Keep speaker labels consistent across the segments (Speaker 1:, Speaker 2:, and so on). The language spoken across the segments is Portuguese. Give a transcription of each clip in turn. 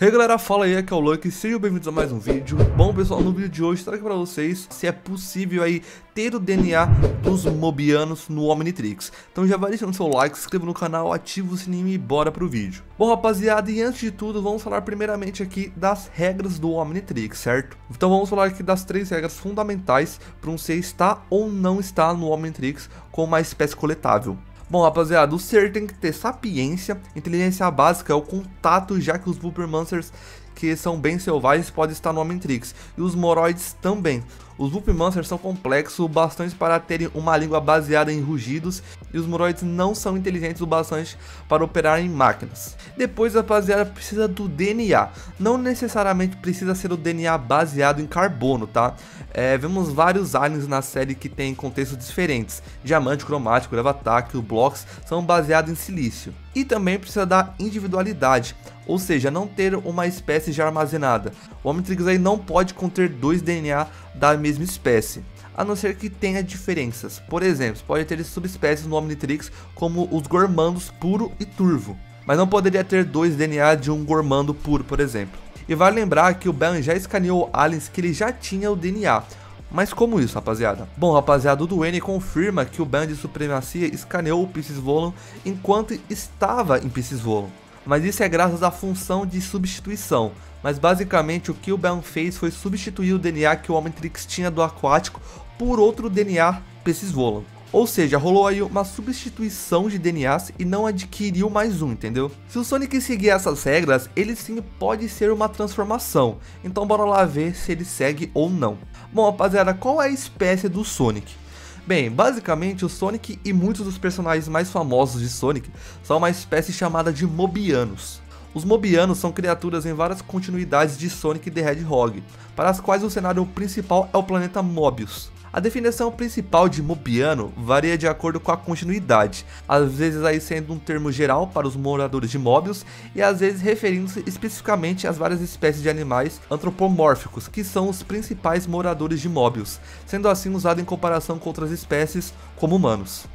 Speaker 1: E aí galera, fala aí, aqui é o Lucky, sejam bem-vindos a mais um vídeo. Bom pessoal, no vídeo de hoje trago pra vocês se é possível aí ter o DNA dos mobianos no Omnitrix. Então já vai deixando seu like, se inscreva no canal, ativa o sininho e bora pro vídeo. Bom rapaziada, e antes de tudo vamos falar primeiramente aqui das regras do Omnitrix, certo? Então vamos falar aqui das três regras fundamentais para um ser estar ou não estar no Omnitrix com uma espécie coletável. Bom rapaziada, o ser tem que ter sapiência, inteligência básica é o contato, já que os Vulpirmancers, que são bem selvagens, podem estar no Omnitrix, e os Moroids também. Os Vulpirmancers são complexos o bastante para terem uma língua baseada em rugidos, e os Moroids não são inteligentes o bastante para operar em máquinas. Depois, rapaziada, precisa do DNA. Não necessariamente precisa ser o DNA baseado em carbono, tá? Vemos vários aliens na série que tem contextos diferentes. Diamante, cromático, Gravatac, o Blocks são baseados em silício. E também precisa da individualidade, ou seja, não ter uma espécie já armazenada. O Omnitrix aí não pode conter dois DNA da mesma espécie, a não ser que tenha diferenças. Por exemplo, pode ter subespécies no Omnitrix como os Gormandos puro e turvo, mas não poderia ter dois DNA de um Gormando puro, por exemplo. E vale lembrar que o Balan já escaneou aliens que ele já tinha o DNA. Mas como isso, rapaziada? Bom, rapaziada, o Duane confirma que o Band de Supremacia escaneou o Piscis Volum enquanto estava em Piscis Volum. Mas isso é graças à função de substituição. Mas basicamente o que o Band fez foi substituir o DNA que o Omnitrix tinha do aquático por outro DNA Piscis Volum. Ou seja, rolou aí uma substituição de DNAs e não adquiriu mais um, entendeu? Se o Sonic seguir essas regras, ele sim pode ser uma transformação. Então bora lá ver se ele segue ou não. Bom rapaziada, qual é a espécie do Sonic? Bem, basicamente o Sonic e muitos dos personagens mais famosos de Sonic são uma espécie chamada de Mobianos. Os Mobianos são criaturas em várias continuidades de Sonic the Hedgehog, para as quais o cenário principal é o planeta Mobius. A definição principal de Mobiano varia de acordo com a continuidade, às vezes aí sendo um termo geral para os moradores de Mobius e às vezes referindo-se especificamente às várias espécies de animais antropomórficos, que são os principais moradores de Mobius, sendo assim usado em comparação com outras espécies como humanos.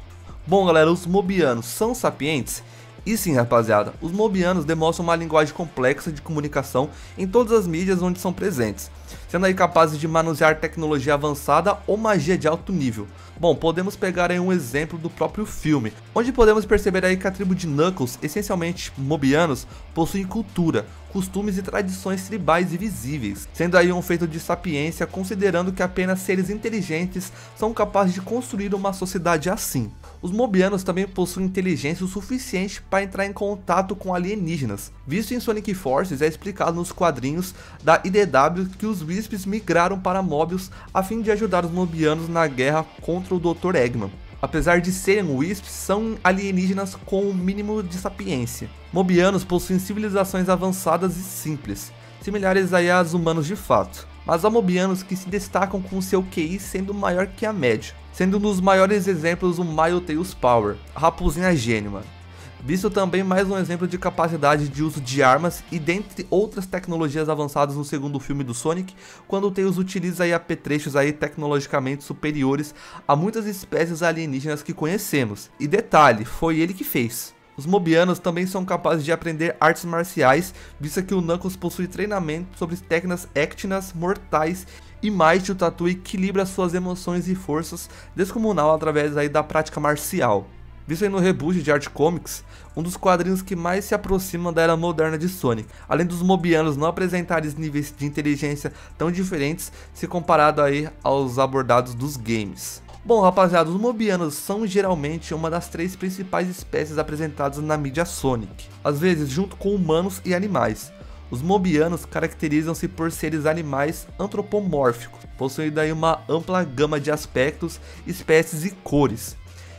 Speaker 1: Bom galera, os Mobianos são sapientes? E sim rapaziada, os Mobianos demonstram uma linguagem complexa de comunicação em todas as mídias onde são presentes, sendo aí capazes de manusear tecnologia avançada ou magia de alto nível. Bom, podemos pegar aí um exemplo do próprio filme, onde podemos perceber aí que a tribo de Knuckles, essencialmente Mobianos, possui cultura, costumes e tradições tribais e visíveis, sendo aí um feito de sapiência, considerando que apenas seres inteligentes são capazes de construir uma sociedade assim. Os Mobianos também possuem inteligência o suficiente para entrar em contato com alienígenas, visto em Sonic Forces é explicado nos quadrinhos da IDW que os Wisps migraram para Mobius a fim de ajudar os Mobianos na guerra contra o Dr. Eggman. Apesar de serem Wisps, são alienígenas com um mínimo de sapiência. Mobianos possuem civilizações avançadas e simples, similares aí às humanos de fato, mas há Mobianos que se destacam com seu QI sendo maior que a média, sendo um dos maiores exemplos o Miles Power, a raposinha gênio, mano. Visto também mais um exemplo de capacidade de uso de armas e dentre outras tecnologias avançadas no segundo filme do Sonic, quando o Tails utiliza aí apetrechos aí tecnologicamente superiores a muitas espécies alienígenas que conhecemos. E detalhe, foi ele que fez. Os Mobianos também são capazes de aprender artes marciais, visto que o Knuckles possui treinamento sobre técnicas éctinas mortais e Mighty, o Tatu, equilibra suas emoções e forças descomunal através aí da prática marcial. Visto aí no reboot de Art Comics, um dos quadrinhos que mais se aproxima da era moderna de Sonic, além dos Mobianos não apresentarem níveis de inteligência tão diferentes se comparado aí aos abordados dos games. Bom rapaziada, os Mobianos são geralmente uma das três principais espécies apresentadas na mídia Sonic, às vezes junto com humanos e animais. Os Mobianos caracterizam-se por seres animais antropomórficos, possuindo aí uma ampla gama de aspectos, espécies e cores.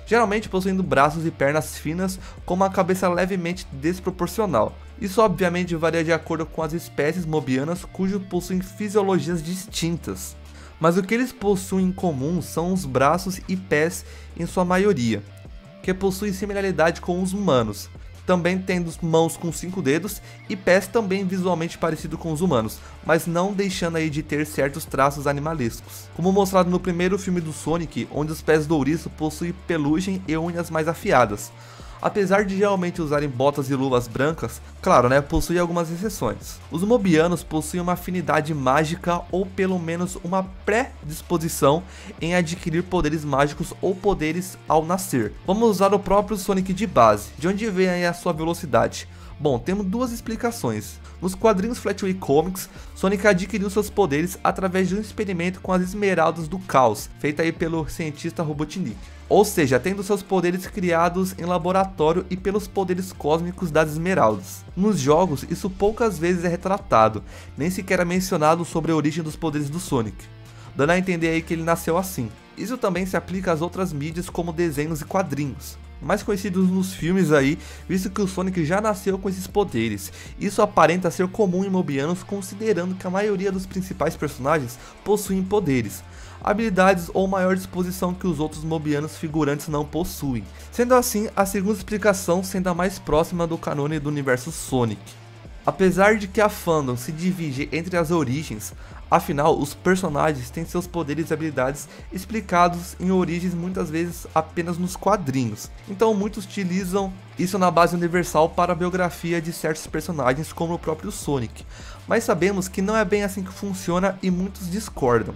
Speaker 1: Geralmente possuindo braços e pernas finas com uma cabeça levemente desproporcional. Isso obviamente varia de acordo com as espécies mobianas cujo possuem fisiologias distintas. Mas o que eles possuem em comum são os braços e pés em sua maioria, que possuem similaridade com os humanos, também tendo mãos com 5 dedos e pés também visualmente parecidos com os humanos, mas não deixando aí de ter certos traços animalescos. Como mostrado no primeiro filme do Sonic, onde os pés do ouriço possuem pelugem e unhas mais afiadas. Apesar de geralmente usarem botas e luvas brancas, claro, né, possui algumas exceções. Os mobianos possuem uma afinidade mágica ou pelo menos uma predisposição em adquirir poderes mágicos ou poderes ao nascer. Vamos usar o próprio Sonic de base. De onde vem aí a sua velocidade? Bom, temos duas explicações. Nos quadrinhos Flatway Comics, Sonic adquiriu seus poderes através de um experimento com as Esmeraldas do Caos, feita aí pelo cientista Robotnik. Ou seja, tendo seus poderes criados em laboratório e pelos poderes cósmicos das Esmeraldas. Nos jogos, isso poucas vezes é retratado, nem sequer é mencionado sobre a origem dos poderes do Sonic, dando a entender aí que ele nasceu assim. Isso também se aplica às outras mídias como desenhos e quadrinhos, mais conhecidos nos filmes aí, visto que o Sonic já nasceu com esses poderes. Isso aparenta ser comum em mobianos, considerando que a maioria dos principais personagens possuem poderes, habilidades ou maior disposição que os outros mobianos figurantes não possuem. Sendo assim, a segunda explicação sendo a mais próxima do canone do universo Sonic. Apesar de que a fandom se divide entre as origens, afinal os personagens têm seus poderes e habilidades explicados em origens muitas vezes apenas nos quadrinhos, então muitos utilizam isso na base universal para a biografia de certos personagens como o próprio Sonic, mas sabemos que não é bem assim que funciona e muitos discordam.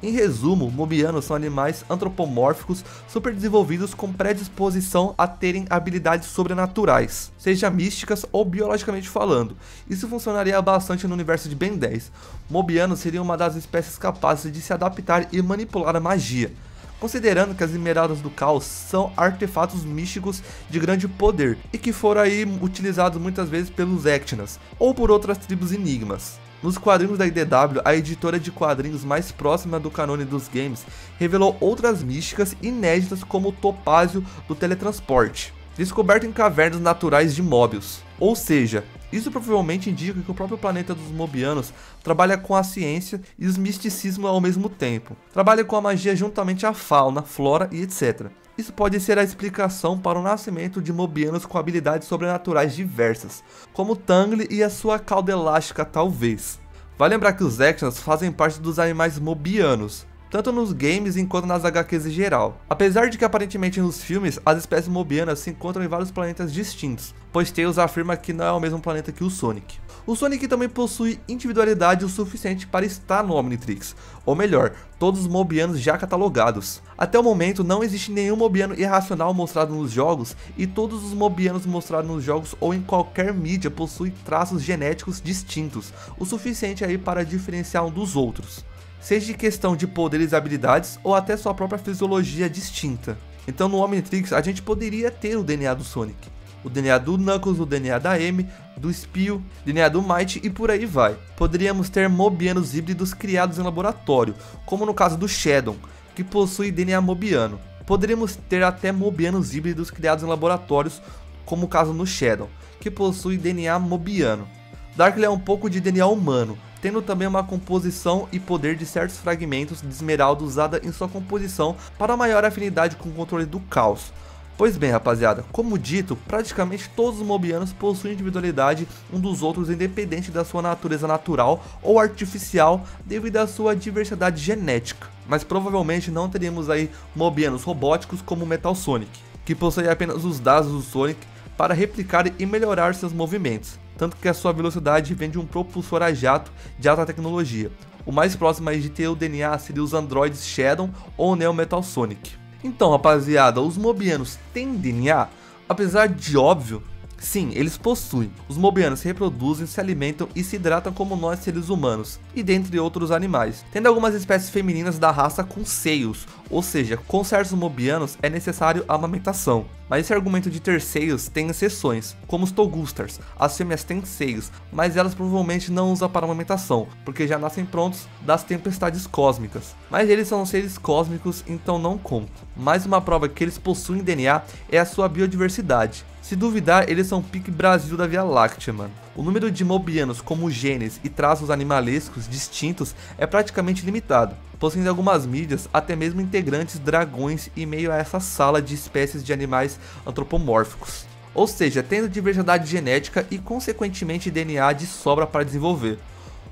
Speaker 1: Em resumo, mobianos são animais antropomórficos super desenvolvidos com predisposição a terem habilidades sobrenaturais, seja místicas ou biologicamente falando. Isso funcionaria bastante no universo de Ben 10. Mobianos seriam uma das espécies capazes de se adaptar e manipular a magia, considerando que as Esmeraldas do Caos são artefatos místicos de grande poder e que foram aí utilizados muitas vezes pelos Ectinas ou por outras tribos enigmas. Nos quadrinhos da IDW, a editora de quadrinhos mais próxima do canone dos games revelou outras místicas inéditas como o Topázio do teletransporte, descoberto em cavernas naturais de Mobius. Ou seja, isso provavelmente indica que o próprio planeta dos mobianos trabalha com a ciência e os misticismos ao mesmo tempo. Trabalha com a magia juntamente à fauna, flora e etc. Isso pode ser a explicação para o nascimento de mobianos com habilidades sobrenaturais diversas, como Tangle e a sua cauda elástica talvez. Vale lembrar que os Ectinas fazem parte dos animais mobianos, tanto nos games quanto nas HQs em geral. Apesar de que aparentemente nos filmes, as espécies mobianas se encontram em vários planetas distintos, pois Tails afirma que não é o mesmo planeta que o Sonic. O Sonic também possui individualidade o suficiente para estar no Omnitrix, ou melhor, todos os mobianos já catalogados. Até o momento não existe nenhum mobiano irracional mostrado nos jogos, e todos os mobianos mostrados nos jogos ou em qualquer mídia possuem traços genéticos distintos, o suficiente aí para diferenciar um dos outros, seja de questão de poderes e habilidades ou até sua própria fisiologia distinta. Então no Omnitrix a gente poderia ter o DNA do Sonic, o DNA do Knuckles, o DNA da Amy, do Spio, DNA do Might e por aí vai. Poderíamos ter mobianos híbridos criados em laboratório, como no caso do Shadow, que possui DNA mobiano. Poderíamos ter até mobianos híbridos criados em laboratórios, como o caso no Shadow, que possui DNA mobiano. Darkly é um pouco de DNA humano, tendo também uma composição e poder de certos fragmentos de esmeralda usada em sua composição para maior afinidade com o controle do caos. Pois bem, rapaziada, como dito, praticamente todos os mobianos possuem individualidade um dos outros independente da sua natureza natural ou artificial devido à sua diversidade genética. Mas provavelmente não teríamos aí mobianos robóticos como o Metal Sonic, que possui apenas os dados do Sonic para replicar e melhorar seus movimentos, tanto que a sua velocidade vem de um propulsor a jato de alta tecnologia. O mais próximo aí de ter o DNA seria os androides Shadow ou Neo Metal Sonic. Então, rapaziada, os mobianos têm DNA? Apesar de óbvio, sim, eles possuem. Os mobianos se reproduzem, se alimentam e se hidratam como nós seres humanos, e dentre outros animais, tendo algumas espécies femininas da raça com seios, ou seja, com certos mobianos é necessário a amamentação. Mas esse argumento de ter seios tem exceções, como os Togustars. As fêmeas têm seios, mas elas provavelmente não usam para amamentação, porque já nascem prontos das tempestades cósmicas. Mas eles são seres cósmicos, então não conta. Mais uma prova que eles possuem DNA é a sua biodiversidade. Se duvidar, eles são pique Brasil da Via Láctea, mano. O número de mobianos como genes e traços animalescos distintos é praticamente limitado, possuindo algumas mídias até mesmo integrantes dragões em meio a essa sala de espécies de animais antropomórficos. Ou seja, tendo diversidade genética e consequentemente DNA de sobra para desenvolver.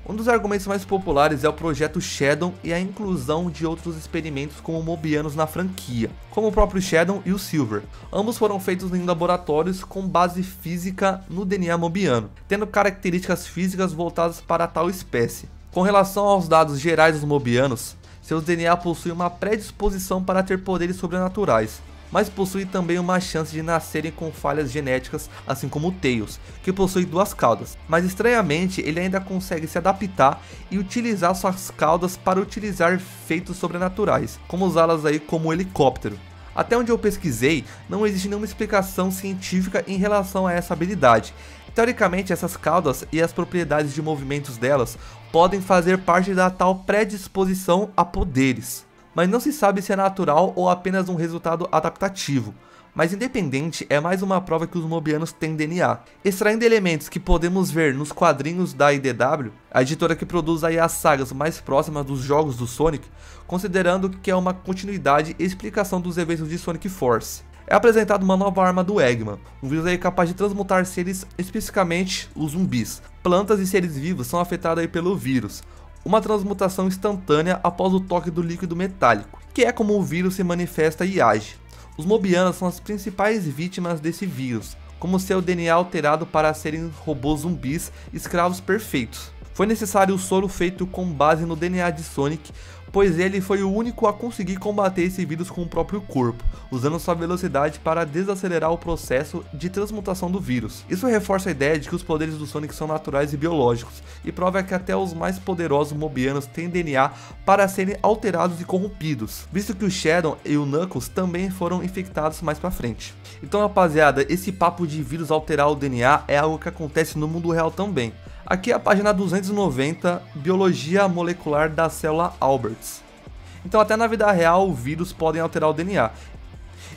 Speaker 1: Um dos argumentos mais populares é o projeto Shadow e a inclusão de outros experimentos como mobianos na franquia, como o próprio Shadow e o Silver. Ambos foram feitos em laboratórios com base física no DNA mobiano, tendo características físicas voltadas para tal espécie. Com relação aos dados gerais dos mobianos, seus DNA possuem uma predisposição para ter poderes sobrenaturais, mas possui também uma chance de nascerem com falhas genéticas, assim como o Tails, que possui 2 caudas. Mas estranhamente, ele ainda consegue se adaptar e utilizar suas caudas para utilizar feitos sobrenaturais, como usá-las aí como helicóptero. Até onde eu pesquisei, não existe nenhuma explicação científica em relação a essa habilidade. Teoricamente, essas caudas e as propriedades de movimentos delas podem fazer parte da tal predisposição a poderes, mas não se sabe se é natural ou apenas um resultado adaptativo. Mas independente, é mais uma prova que os mobianos têm DNA. Extraindo elementos que podemos ver nos quadrinhos da IDW, a editora que produz aí as sagas mais próximas dos jogos do Sonic, considerando que é uma continuidade e explicação dos eventos de Sonic Force. É apresentada uma nova arma do Eggman, um vírus aí capaz de transmutar seres, especificamente os zumbis. Plantas e seres vivos são afetados aí pelo vírus. Uma transmutação instantânea após o toque do líquido metálico, que é como o vírus se manifesta e age. Os mobianos são as principais vítimas desse vírus, como seu DNA alterado para serem robôs zumbis escravos perfeitos. Foi necessário o soro feito com base no DNA de Sonic, pois ele foi o único a conseguir combater esse vírus com o próprio corpo, usando sua velocidade para desacelerar o processo de transmutação do vírus. Isso reforça a ideia de que os poderes do Sonic são naturais e biológicos, e prova que até os mais poderosos mobianos têm DNA para serem alterados e corrompidos, visto que o Shadow e o Knuckles também foram infectados mais pra frente. Então rapaziada, esse papo de vírus alterar o DNA é algo que acontece no mundo real também. Aqui é a página 290, Biologia Molecular da Célula Alberts. Então até na vida real, vírus podem alterar o DNA.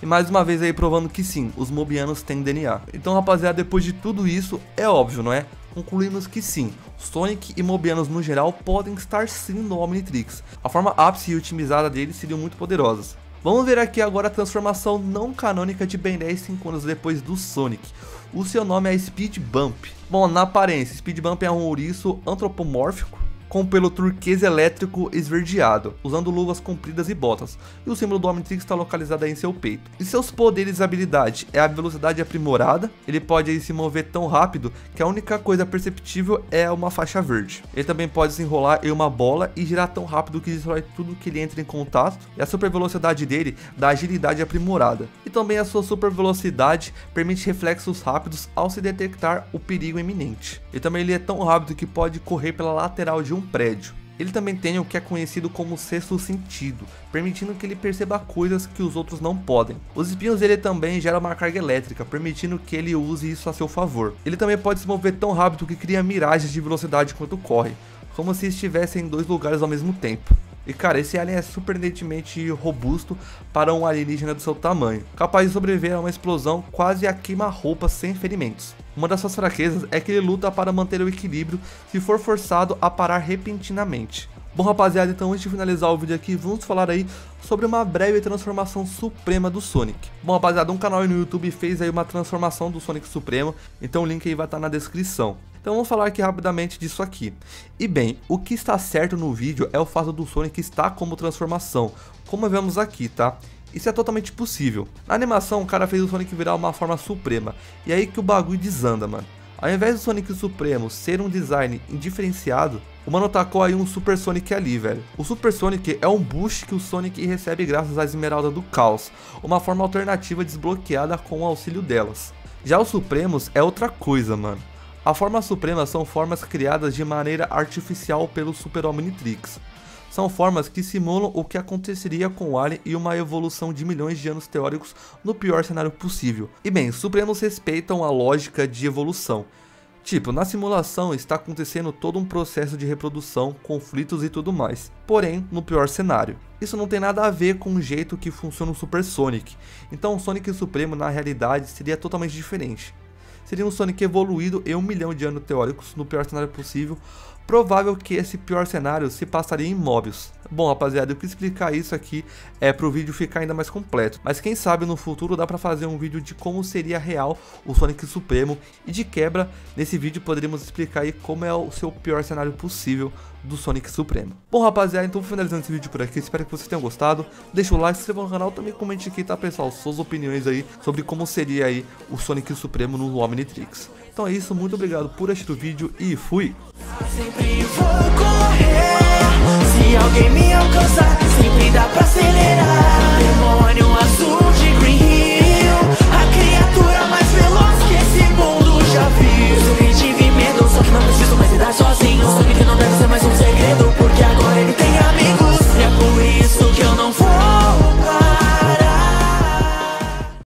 Speaker 1: E mais uma vez aí provando que sim, os mobianos têm DNA. Então rapaziada, depois de tudo isso, é óbvio, não é? Concluímos que sim, Sonic e mobianos no geral podem estar sim no Omnitrix. A forma ápice e otimizada deles seriam muito poderosas. Vamos ver aqui agora a transformação não canônica de Ben 10 5 anos depois do Sonic. O seu nome é Speed Bump. Bom, na aparência, Speed Bump é um ouriço antropomórfico com pelo turquesa elétrico esverdeado, usando luvas compridas e botas, e o símbolo do Omnitrix está localizado aí em seu peito. E seus poderes e habilidade é a velocidade aprimorada, ele pode aí se mover tão rápido que a única coisa perceptível é uma faixa verde. Ele também pode se enrolar em uma bola e girar tão rápido que destrói tudo que ele entra em contato, e a super velocidade dele dá agilidade aprimorada. E também a sua super velocidade permite reflexos rápidos ao se detectar o perigo iminente. E também ele é tão rápido que pode correr pela lateral de um prédio. Ele também tem o que é conhecido como sexto sentido, permitindo que ele perceba coisas que os outros não podem. Os espinhos dele também geram uma carga elétrica, permitindo que ele use isso a seu favor. Ele também pode se mover tão rápido que cria miragens de velocidade enquanto corre, como se estivesse em 2 lugares ao mesmo tempo. E cara, esse alien é surpreendentemente robusto para um alienígena do seu tamanho, capaz de sobreviver a uma explosão quase a queima-roupa sem ferimentos. Uma das suas fraquezas é que ele luta para manter o equilíbrio se for forçado a parar repentinamente. Bom rapaziada, então antes de finalizar o vídeo aqui, vamos falar aí sobre uma breve transformação suprema do Sonic. Bom rapaziada, um canal aí no YouTube fez aí uma transformação do Sonic Supremo, então o link aí vai estar na descrição. Então vamos falar aqui rapidamente disso aqui. E bem, o que está certo no vídeo é o fato do Sonic estar como transformação, como vemos aqui, tá? Isso é totalmente possível. Na animação, o cara fez o Sonic virar uma forma suprema, e aí que o bagulho desanda, mano. Ao invés do Sonic Supremo ser um design indiferenciado, o mano tacou aí um Super Sonic ali, velho. O Super Sonic é um boost que o Sonic recebe graças à Esmeralda do Caos, uma forma alternativa desbloqueada com o auxílio delas. Já os Supremos é outra coisa, mano. A forma suprema são formas criadas de maneira artificial pelo Super Omnitrix. São formas que simulam o que aconteceria com o Alien e uma evolução de milhões de anos teóricos no pior cenário possível. E bem, Supremos respeitam a lógica de evolução. Tipo, na simulação está acontecendo todo um processo de reprodução, conflitos e tudo mais. Porém, no pior cenário. Isso não tem nada a ver com o jeito que funciona o Super Sonic. Então o Sonic Supremo na realidade seria totalmente diferente. seria um Sonic evoluído em 1 milhão de anos teóricos, no pior cenário possível. Provável que esse pior cenário se passaria em Mobius. Bom, rapaziada, eu quis explicar isso aqui pro vídeo ficar ainda mais completo. Mas quem sabe no futuro dá pra fazer um vídeo de como seria real o Sonic Supremo. E de quebra, nesse vídeo poderíamos explicar aí como é o seu pior cenário possível do Sonic Supremo. Bom, rapaziada, então finalizando esse vídeo por aqui, espero que vocês tenham gostado. Deixa o like, se inscreva no canal, também comente aqui, tá, pessoal, suas opiniões aí sobre como seria aí o Sonic Supremo no Omnitrix. Então é isso, muito obrigado por assistir o vídeo e fui!
Speaker 2: Sempre vou correr. Se alguém me alcançar, sempre dá pra ser